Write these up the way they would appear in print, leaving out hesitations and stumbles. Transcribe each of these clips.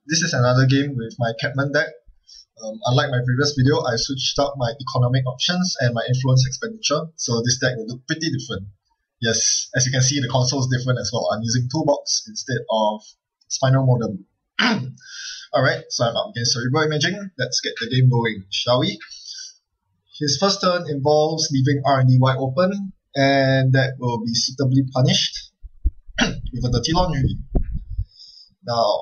This is another game with my Katman deck. Unlike my previous video, I switched up my economic options and my influence expenditure, so this deck will look pretty different. Yes, as you can see, the console is different as well. I'm using Toolbox instead of Spinal Modem. Alright, so I'm up against Cerebral Imaging. Let's get the game going, shall we? His first turn involves leaving R&D wide open, and that will be suitably punished with a Dirty Laundry. Now,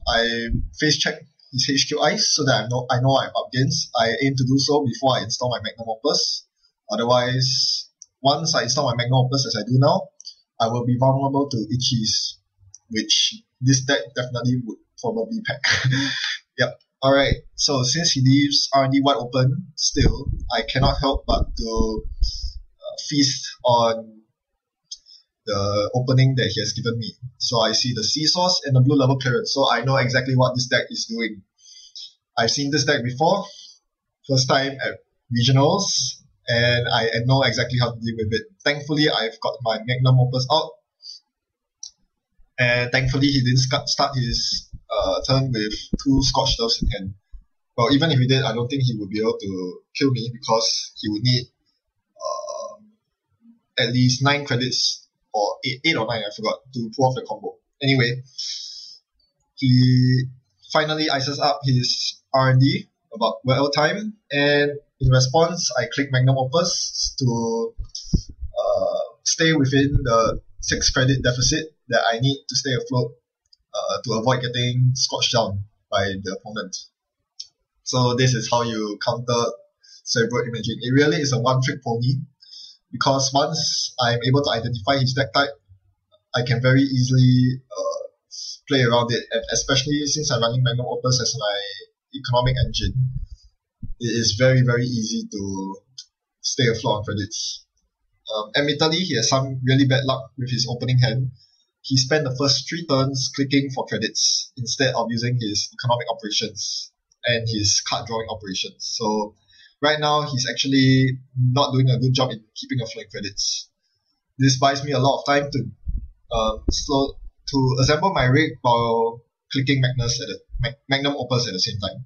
I face check his HQ Ice so that I know I'm up against. I aim to do so before I install my Magnum Opus. Otherwise, once I install my Magnum Opus as I do now, I will be vulnerable to Itchies, which this deck definitely would probably pack. Yep. Alright, so since he leaves R&D wide open, still, I cannot help but to feast on the opening that he has given me. So I see the Seesaws and the blue level clearance, so I know exactly what this deck is doing. I've seen this deck before, first time at regionals, and I know exactly how to deal with it. Thankfully, I've got my Magnum Opus out, and thankfully he didn't start his turn with 2 Scorched Earths in hand. Well, even if he did, I don't think he would be able to kill me because he would need at least 9 credits, or 8 or 9, I forgot, to pull off the combo. Anyway, he finally ices up his R&D about well time, and in response, I click Magnum Opus to stay within the 6 credit deficit that I need to stay afloat to avoid getting scorched down by the opponent. So this is how you counter Cerebral Imaging. It really is a one-trick pony, because once I'm able to identify his deck type, I can very easily play around it, and especially since I'm running Magnum Opus as my economic engine, it is very, very easy to stay afloat on credits. Admittedly, he has some really bad luck with his opening hand. He spent the first 3 turns clicking for credits instead of using his economic operations and his card drawing operations. So right now, he's actually not doing a good job in keeping afloat in credits. This buys me a lot of time to assemble my rig while clicking Magnum Opus at the same time.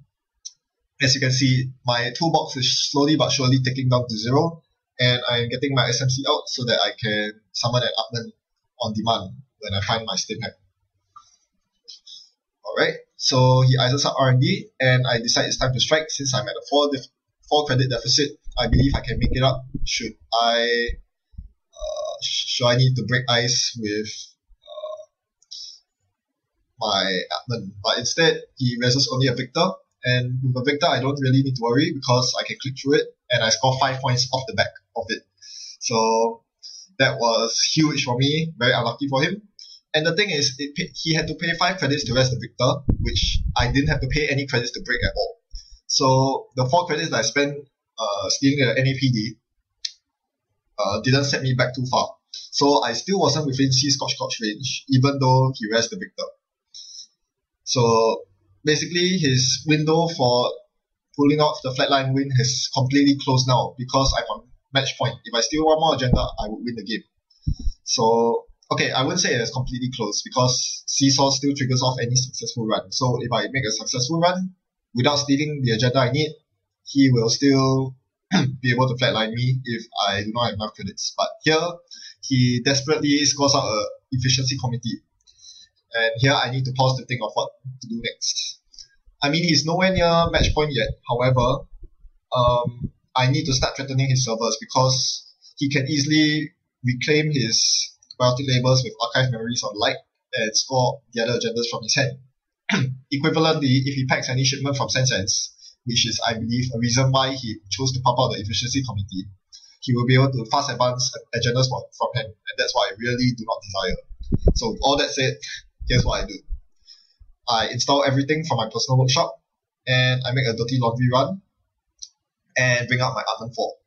As you can see, my toolbox is slowly but surely ticking down to 0, and I'm getting my SMC out so that I can summon an Katman on demand when I find my stim hack. Alright, so he ices up R&D, and I decide it's time to strike since I'm at a 4 credit deficit. I believe I can make it up should I need to break ice with my Katman. But instead, he reses only a Victor, and with a Victor I don't really need to worry because I can click through it and I score 5 points off the back of it. So that was huge for me, very unlucky for him. And the thing is, he had to pay 5 credits to rest the Victor, which I didn't have to pay any credits to break at all. So the 4 credits that I spent stealing the NAPD didn't set me back too far. So I still wasn't within C-Scotch range, even though he rested the Victor. So basically, his window for pulling off the flatline win has completely closed now because I'm on match point. If I steal one more agenda, I would win the game. So, okay, I wouldn't say it's completely closed because Seesaw still triggers off any successful run. So if I make a successful run without stealing the agenda I need, he will still be able to flatline me if I do not have enough credits. But here, he desperately scores out a efficiency committee. And here I need to pause to think of what to do next. I mean, he's nowhere near match point yet. However, I need to start threatening his servers because he can easily reclaim his biotic labels with archive memories on light and score the other agendas from his hand. Equivalently, if he packs any shipment from Sense, which is, I believe, a reason why he chose to pop out the efficiency committee, he will be able to fast advance agendas from hand, and that's what I really do not desire. So with all that said, here's what I do. I install everything from my personal workshop, and I make a Dirty Laundry run, and bring out my Katman 4.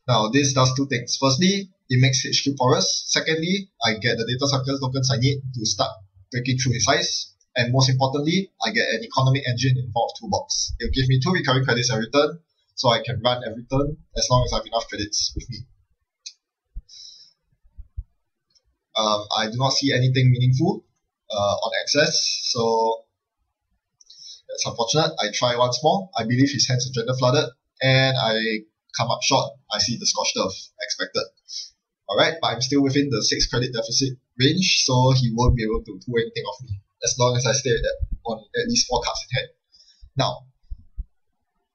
Now, this does 2 things. Firstly, it makes HQ porous. Secondly, I get the data suckers tokens I need to start breaking through his ice. And most importantly, I get an economic engine in form of Toolbox. It'll give me 2 recurring credits every turn, so I can run every turn as long as I have enough credits with me. I do not see anything meaningful on access, so that's unfortunate. I try once more. I believe his hands agenda flooded, and I come up short. I see the Scorched Earth expected. Alright, but I'm still within the 6 credit deficit range, so he won't be able to do anything of me as long as I stay on at least 4 cards in hand. Now,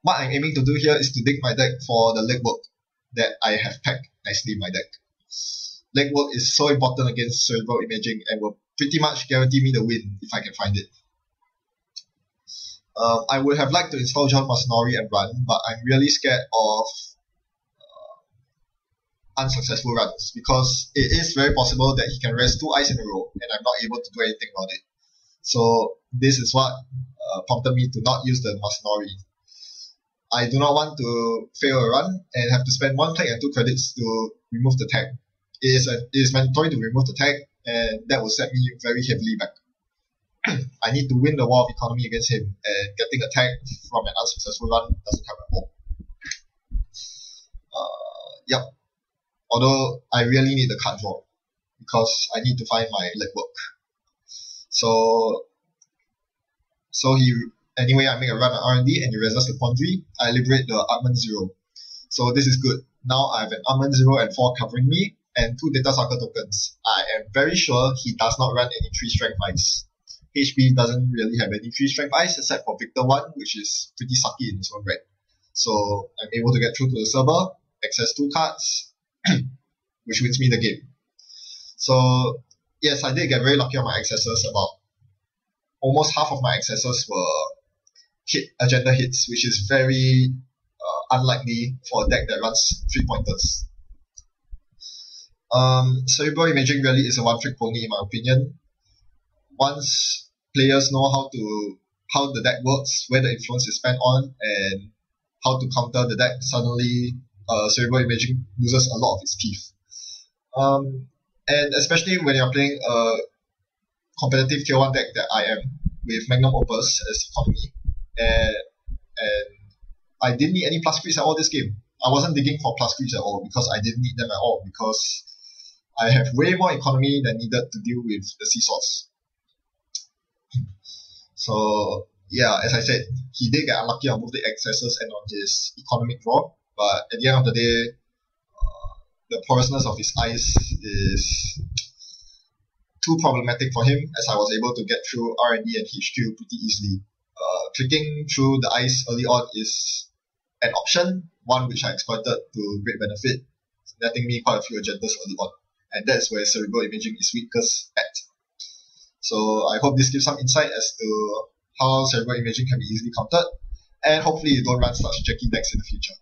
what I'm aiming to do here is to dig my deck for the legwork that I have packed nicely in my deck. Legwork is so important against Cerebral Imaging and will pretty much guarantee me the win if I can find it. I would have liked to install John Masanori and run, but I'm really scared of unsuccessful runs because it is very possible that he can rest 2 eyes in a row and I'm not able to do anything about it. So this is what prompted me to not use the Masanori. I do not want to fail a run and have to spend 1 click and 2 credits to remove the tag. It is mandatory to remove the tag, and that will set me very heavily back. I need to win the war of economy against him, and getting a tag from an unsuccessful run doesn't help at all. Yep. Although I really need the card draw because I need to find my legwork. Anyway, I make a run at R&D and he resists the quandary. I liberate the Atman 0. So this is good. Now I have an Atman 0 and 4 covering me, and 2 Data Sucker tokens. I am very sure he does not run any 3 strength eyes. HB doesn't really have any 3 strength eyes except for Victor 1, which is pretty sucky in its own right. So I'm able to get through to the server, access 2 cards, which wins me the game. So yes, I did get very lucky on my accesses. About almost half of my accesses were agenda hits, which is very unlikely for a deck that runs 3-pointers. Cerebral Imaging really is a one-trick pony in my opinion. Once players know how the deck works, where the influence is spent on, and how to counter the deck, suddenly Cerebral Imaging loses a lot of its teeth. And especially when you're playing a competitive tier 1 deck that I am, with Magnum Opus as economy, and I didn't need any plus creeps at all this game. I wasn't digging for plus creeps at all because I didn't need them at all because I have way more economy than needed to deal with the seesaws. So yeah, as I said, he did get unlucky on both the accesses and on his economic draw, but at the end of the day, the porousness of his eyes is too problematic for him, as I was able to get through R&D and HQ pretty easily. Clicking through the ice early on is an option, one which I exploited to great benefit, netting me quite a few agendas early on. And that's where Cerebral Imaging is weakest at. So I hope this gives some insight as to how Cerebral Imaging can be easily countered, and hopefully you don't run such jerky decks in the future.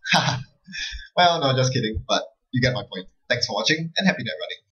Well, no, just kidding, but you get my point. Thanks for watching, and happy net running.